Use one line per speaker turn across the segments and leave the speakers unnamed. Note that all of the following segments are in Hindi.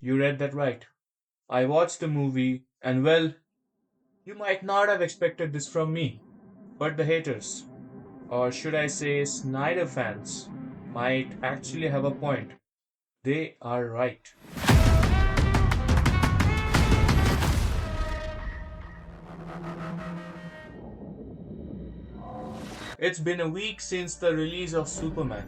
you read that right. I watched the movie, and well, you might not have expected this from me, but the haters, or should I say Snyder fans, might actually have a point. They are right. It's been a week since the release of Superman.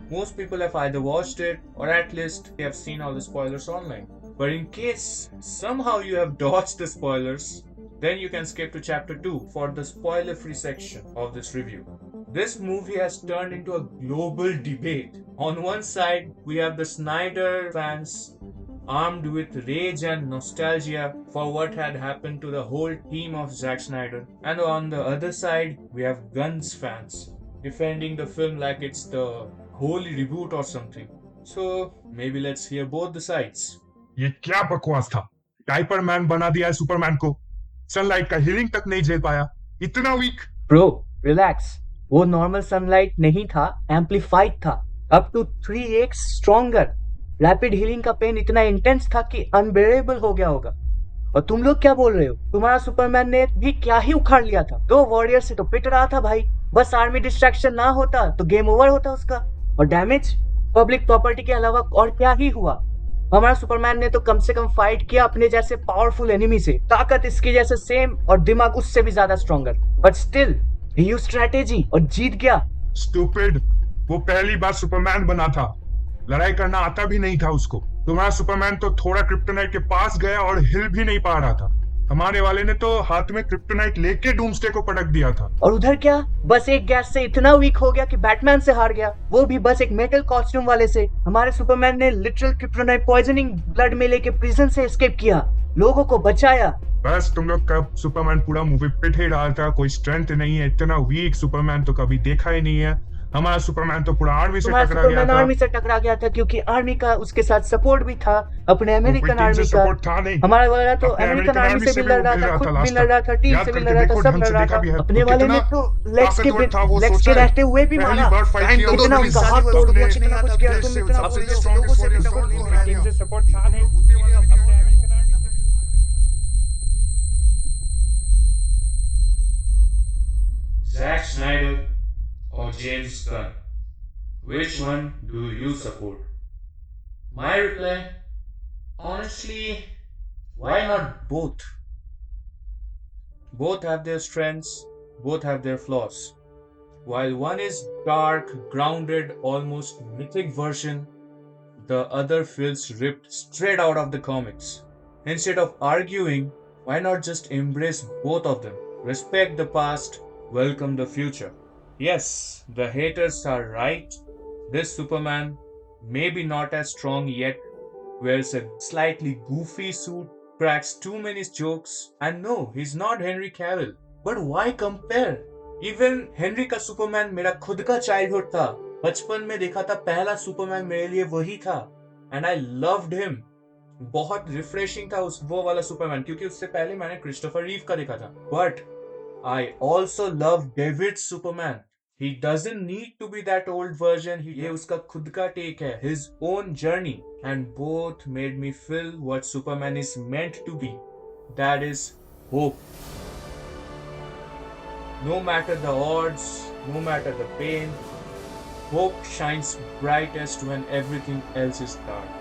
Most people have either watched it or at least they have seen all the spoilers online. But in case somehow you have dodged the spoilers, then you can skip to chapter 2 for the spoiler free section of this review. This movie has turned into a global debate. On one side, we have the Snyder fans armed with rage and nostalgia for what had happened to the whole team of Zack Snyder. And on the other side, we have Guns fans defending the film like it's the holy reboot or something. So maybe let's hear both the sides.
ये क्या बकवास था। डायपर मैन बना दिया है सुपरमैन को। सनलाइट का हीलिंग तक नहीं झेल पाया। इतना वीक।
ब्रो रिलैक्स, वो नॉर्मल सनलाइट नहीं था, एम्पलीफाइड था, up to 3x stronger. Rapid healing का पेन इतना इंटेंस था कि अनबेरेबल हो गया होगा। और तुम लोग क्या बोल रहे हो? तुम्हारा सुपरमैन ने भी क्या ही उखाड़ लिया था। दो वॉरियर से तो पिट रहा था भाई। बस आर्मी डिस्ट्रैक्शन ना होता तो गेम ओवर होता उसका। और डैमेज पब्लिक प्रॉपर्टी के अलावा और क्या ही हुआ? हमारा सुपरमैन ने तो कम से कम फाइट किया अपने जैसे पावरफुल एनिमी से। ताकत इसकी जैसे सेम और दिमाग उससे भी ज्यादा stronger. But still he used strategy और जीत गया।
स्टूपिड, वो पहली बार सुपरमैन बना था। लड़ाई करना आता भी नहीं था उसको। तुम्हारा सुपरमैन तो थोड़ा क्रिप्टोनाइट के पास गया और हिल भी नहीं पा रहा था। हमारे वाले ने तो हाथ में क्रिप्टोनाइट लेके डूम्सडे को पटक दिया था।
और उधर क्या, बस एक गैस से इतना वीक हो गया कि बैटमैन से हार गया, वो भी बस एक मेटल कॉस्ट्यूम वाले से। हमारे सुपरमैन ने लिटरल क्रिप्टोनाइट पॉइजनिंग ब्लड में लेके प्रिजन से एस्केप किया, लोगों को बचाया।
बस तुम लोग का सुपरमैन पूरा मूवी पिट ही रहा था। कोई स्ट्रेंथ नहीं है। इतना वीक सुपरमैन तो कभी देखा ही नहीं है। हमारा सुपरमैन तो पूरा आर्मी से टकरा गया था।
आर्मी से टकरा गया था क्योंकि आर्मी का उसके साथ सपोर्ट भी था, अपने अमेरिकन आर्मी का।
सपोर्ट था नहीं।
हमारा वाला तो अमेरिकन आर्मी से भी लड़ रहा था, खुद भी लड़ रहा था, टीम से भी लड़ रहा था, सब लड़ रहा था। अपने वाले ने तो लेग्स के रहते हुए भी मारा। कितना उनका हाथ तोड़ दिया, कितना कुछ किया। तुम इतना बोल रहे हो, लोगों से भी टीम से सपोर्ट था नहीं।
Zack Snyder or James Gunn? Which one do you support? My reply, honestly, why not both? Both have their strengths, both have their flaws. While one is dark, grounded, almost mythic version, the other feels ripped straight out of the comics. Instead of arguing, why not just embrace both of them? Respect the past, welcome the future. Yes, the haters are right. This Superman, maybe not as strong yet, wears a slightly goofy suit, cracks too many jokes, and no, he's not Henry Cavill. But why compare? Even Henry का सुपरमैन मेरा खुद का चाइल्डहुड था। बचपन में देखा था, पहला सुपरमैन मेरे लिए वही था, एंड आई लव्ड हिम। बहुत रिफ्रेशिंग था उस वो वाला सुपरमैन, क्योंकि उससे पहले मैंने क्रिस्टोफर रीव का देखा था। But I also love David's Superman. He doesn't need to be that old version. ये उसका खुद का take है, his own journey, and both made me feel what Superman is meant to be. That is hope. No matter the odds, no matter the pain, hope shines brightest when everything else is dark.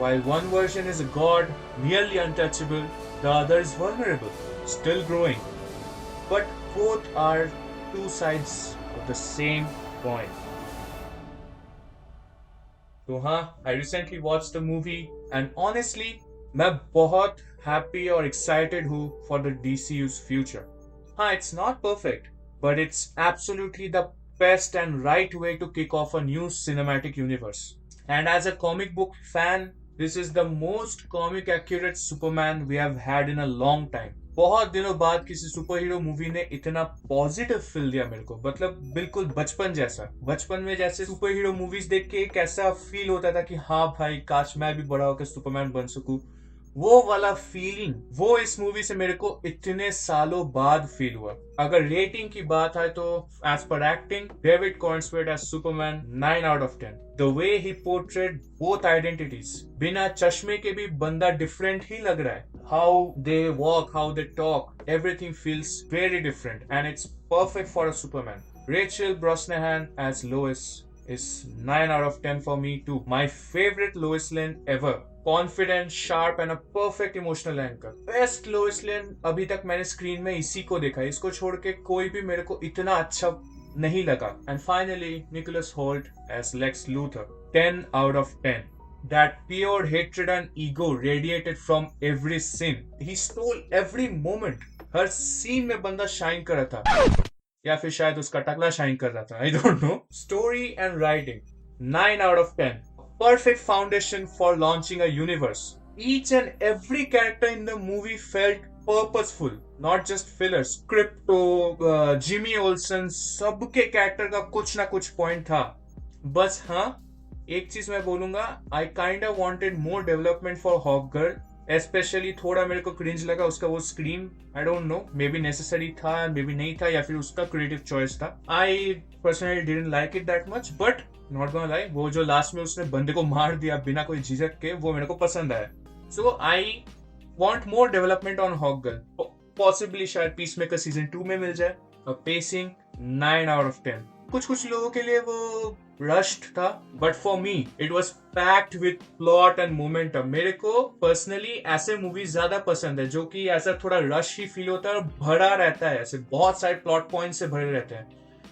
While one version is a god, nearly untouchable, the other is vulnerable, still growing. But both are two sides of the same coin. So I recently watched the movie and honestly, मैं बहुत happy और excited हूँ for the DCU's future. It's not perfect, but it's absolutely the best and right way to kick off a new cinematic universe. And as a comic book fan, this is the most comic accurate Superman we have had in a long time. बहुत दिनों बाद किसी सुपर हीरो मूवी ने इतना पॉजिटिव फील दिया मेरे को। मतलब बिल्कुल बचपन जैसा। बचपन में जैसे सुपर हीरो मूवीज देख के कैसा फील होता था कि हाँ भाई, काश मैं भी बड़ा होकर सुपरमैन बन सकूं, वो वाला फीलिंग वो इस मूवी से मेरे को इतने सालों बाद फील हुआ। अगर रेटिंग की बात है तो एज पर acting David Corenswet as Superman 9 out of 10। The way he portrayed both identities, बिना चश्मे के भी बंदा डिफरेंट ही लग रहा है। How they walk, how they talk, everything feels very different and it's perfect for a Superman. Rachel Brosnahan as Lois is 9 out of 10 for me too. My favorite Lois Lane ever. Confident, sharp and a perfect emotional anchor. Best Lois Lane अभी तक मैंने स्क्रीन में इसी को देखा है। इसको छोड़ के कोई भी मेरे को इतना अच्छा नहीं लगा। And finally, Nicholas Hoult as Lex Luthor. 10 out of 10. That pure hatred and ego radiated from every scene. He stole every moment. हर सीन में बंदा शाइन कर रहा था, या फिर शायद उसका टकला शाइन कर रहा था, I don't know. Story and writing 9 out of 10। Perfect foundation for launching a universe. Each and every character in the movie felt purposeful, not just fillers. Krypto, Jimmy Olsen, सबके कैरेक्टर का कुछ ना कुछ पॉइंट था। बस हाँ, एक चीज मैं बोलूंगा, I kind of wanted more development for Hawkgirl. Specially थोड़ा मेरे को क्रिंज लगा उसका वो scream. I don't no, may be necessary था, मे बी नहीं था, या फिर उसका क्रिएटिव चॉइस था। I personally didn't like it that much, but not gonna lie, वो जो लास्ट में उसने बंदे को मार दिया बिना कोई झिझक के, वो मेरे को पसंद आया। So I want more development on Hawkgirl. Possibly शायद पीसमेकर सीजन 2 में मिल जाए। Pacing 9 out of 10। कुछ लोगों के लिए वो रश्ड था, but for me it was packed with plot and momentum. मेरे को पर्सनली ऐसे मूवीज ज्यादा पसंद है जो कि ऐसा थोड़ा रश ही फील होता है और भरा रहता है, ऐसे बहुत सारे प्लॉट पॉइंट से भरे रहते हैं,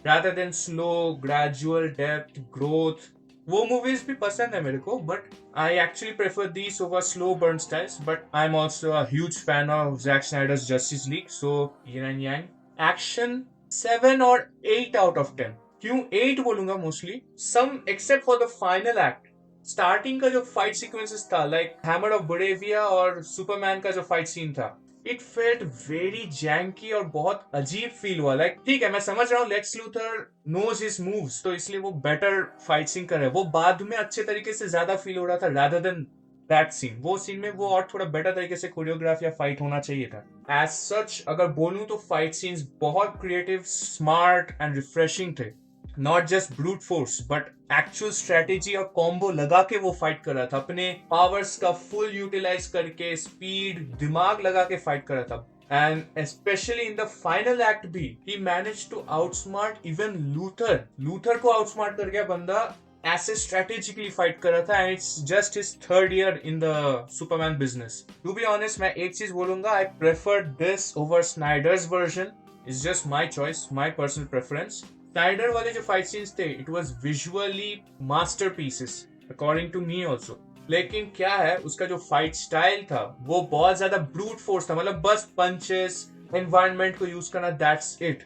rather than slow gradual depth growth। वो मूवीज भी पसंद है मेरे को, but I actually prefer these over slow burn styles. But I am also a huge fan of Jack Snyder's Justice League, so yin and yang. Action 7 और 8 आउट ऑफ 10। क्यों 8 बोलूंगा? Mostly some except for the final act. Starting का जो फाइट सीक्वेंसेस था, लाइक हैमर ऑफ बुरेविया और सुपरमैन का जो फाइट सीन था, इट फेल्ट वेरी जैंकी और बहुत अजीब फील हुआ। लाइक ठीक है, मैं समझ रहा हूँ Lex Luthor knows his moves, तो इसलिए वो बेटर फाइटिंग कर रहा है। वो बाद में अच्छे तरीके से ज्यादा फील हो रहा था rather than दैट सीन। वो सीन में वो और थोड़ा बेटर तरीके से कोरियोग्राफ या फाइट होना चाहिए था। एज सच अगर बोलूं तो फाइट सीन्स बहुत क्रिएटिव, स्मार्ट एंड रिफ्रेशिंग थे। Not just brute force but actual strategy और कॉम्बो लगा के वो फाइट कर रहा था, अपने पावर्स का फुल यूटिलाइज करके, स्पीड, दिमाग लगा के फाइट कर रहा था। And specially in the final act भी he manage to outsmart even Luthor. Luthor को आउटस्मार्ट कर गया बंदा, ऐसे स्ट्रेटेजिकली फाइट कर रहा था। And it's just his 3rd year in the Superman business. To be honest, मैं एक चीज बोलूंगा, I prefer this over Snyder's version. It's just my choice, my personal preference. Snyder वाले जो फाइट सीन्स थे, it was visually masterpieces according to me also. लेकिन क्या है, उसका जो फाइट स्टाइल था वो बहुत ज्यादा ब्रूट फोर्स था, मतलब बस पंचेस, एनवायरनमेंट को यूज करना, दैट्स इट।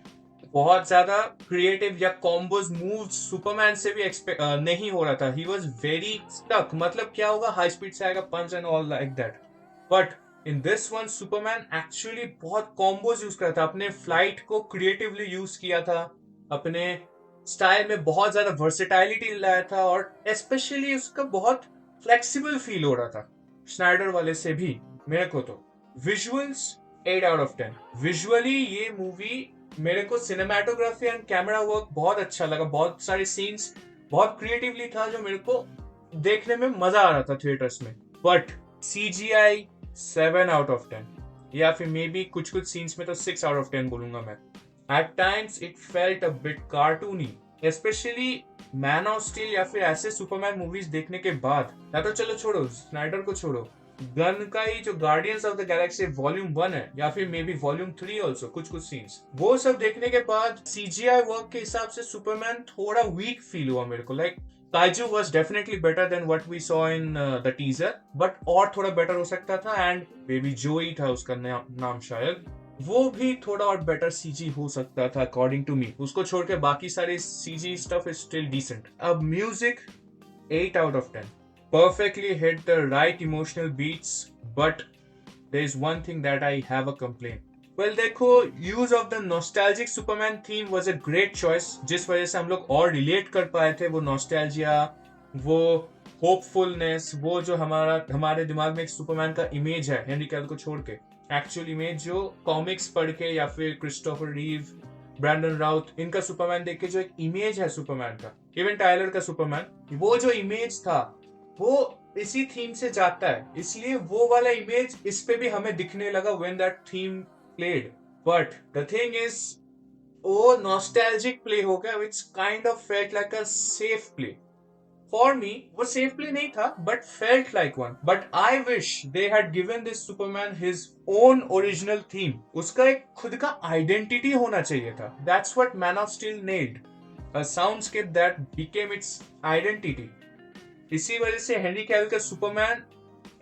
बहुत ज्यादा क्रिएटिव या कॉम्बोज मूव्स सुपरमैन से भी एक्सपेक्ट नहीं हो रहा था। ही वाज वेरी स्टक, मतलब क्या होगा, हाई स्पीड से आएगा punch and all like that. But in this one Superman actually बहुत कॉम्बोज यूज कर रहा था, अपने फ्लाइट को क्रिएटिवली यूज किया था, अपने स्टाइल में बहुत ज्यादा वर्सेटाइलिटी लाया था, और स्पेशली उसका बहुत फ्लेक्सिबल फील हो रहा था स्नाइडर वाले से भी मेरे को। तो विजुअल्स 8 आउट ऑफ 10। विजुअली ये मूवी मेरे को सिनेमाटोग्राफी एंड कैमरा वर्क बहुत अच्छा लगा। बहुत सारे सीन्स बहुत क्रिएटिवली था जो मेरे को देखने में मजा आ रहा था थिएटर्स में। बट CGI 7 आउट ऑफ 10, या फिर मे बी कुछ सीन्स में तो 6 आउट ऑफ 10 बोलूंगा मैं। At times it felt a bit cartoony, especially man of steel या फिर ऐसे सुपरमैन मूवीज देखने के बाद। या तो चलो छोड़ो स्नाइडर को, छोड़ो गन का ही जो guardians of the Galaxy volume 1 है, या फिर मे बी वॉल्यूम 3 ऑल्सो, कुछ सीन्स, वो सब देखने के बाद CGI वर्क के हिसाब से सुपरमैन थोड़ा वीक फील हुआ मेरे को। Like kaiju was definitely better than what we saw in the teaser, but और थोड़ा बेटर हो सकता था। एंड बेबी जोई था उसका नाम शायद, वो भी थोड़ा और बेटर CG हो सकता था अकॉर्डिंग टू मी। उसको छोड़ के बाकी सारे CG stuff is still decent. अब music 8 out of 10, perfectly hit the right emotional beats, but there is one thing that I have a complaint. Well देखो, use of the nostalgic Superman theme was a great choice, जिस वजह से हम लोग और रिलेट कर पाए थे वो नॉस्टैल्जिया, वो होपफुलनेस, वो जो हमारे दिमाग में एक सुपरमैन का इमेज है हेनरी कैविल को छोड़ के, एक्चुअल इमेज जो कॉमिक्स पढ़ के या फिर क्रिस्टोफर रीव, ब्रैंडन राउथ, इनका सुपरमैन देख के जो एक इमेज है सुपरमैन का, इवन टाइलर का सुपरमैन, वो जो इमेज था वो इसी थीम से जाता है, इसलिए वो वाला इमेज इस पे भी हमें दिखने लगा when that theme played. But the thing is वो नॉस्टैल्जिक प्ले हो गया, which kind of felt like a safe play for me. वो सेफ प्ले नहीं था but felt like one. But I wish they had given this Superman his own original theme. उसका एक खुद का आइडेंटिटी होना चाहिए था। That's what man of steel need, a soundscape that became it's identity. इसी वजह से हेनरी कैविल का Superman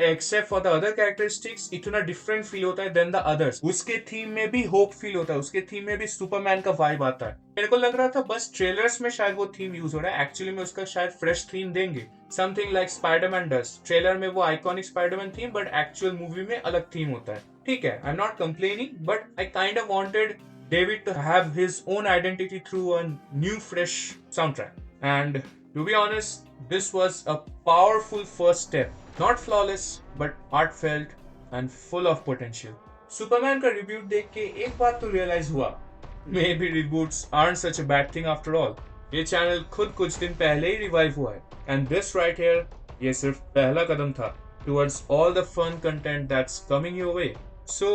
accept for the other characteristics इतना डिफरेंट फील होता है देन द अदर्स। उसके थीम में भी होप फील होता है, उसके थीम में भी सुपरमैन का वाइब आता है। मेरे को लग रहा था बस ट्रेलर्स में शायद वो थीम यूज हो रहा है, एक्चुअली में उसका शायद फ्रेश थीम देंगे, something like Spiderman does. Trailer में वो iconic Spiderman theme, but actual movie में अलग थीम होता है। ठीक है, I am not complaining, but I kind of wanted David to have his own identity through a new fresh soundtrack. And to be honest, this was a powerful first step. Not flawless, but heartfelt and full of potential. Superman का रिव्यू देख के एक बात तो रियलाइज हुआ, maybe reboots aren't such a bad thing after all. ये चैनल खुद कुछ दिन पहले ही रिवाइव हुआ है, and this right here, ये सिर्फ पहला कदम था towards all the fun content that's coming your way. So,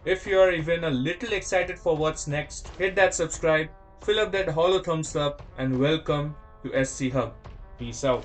if you are even a little excited for what's next, hit that subscribe, fill up that hollow thumbs up, and welcome to SC Hub. Peace out.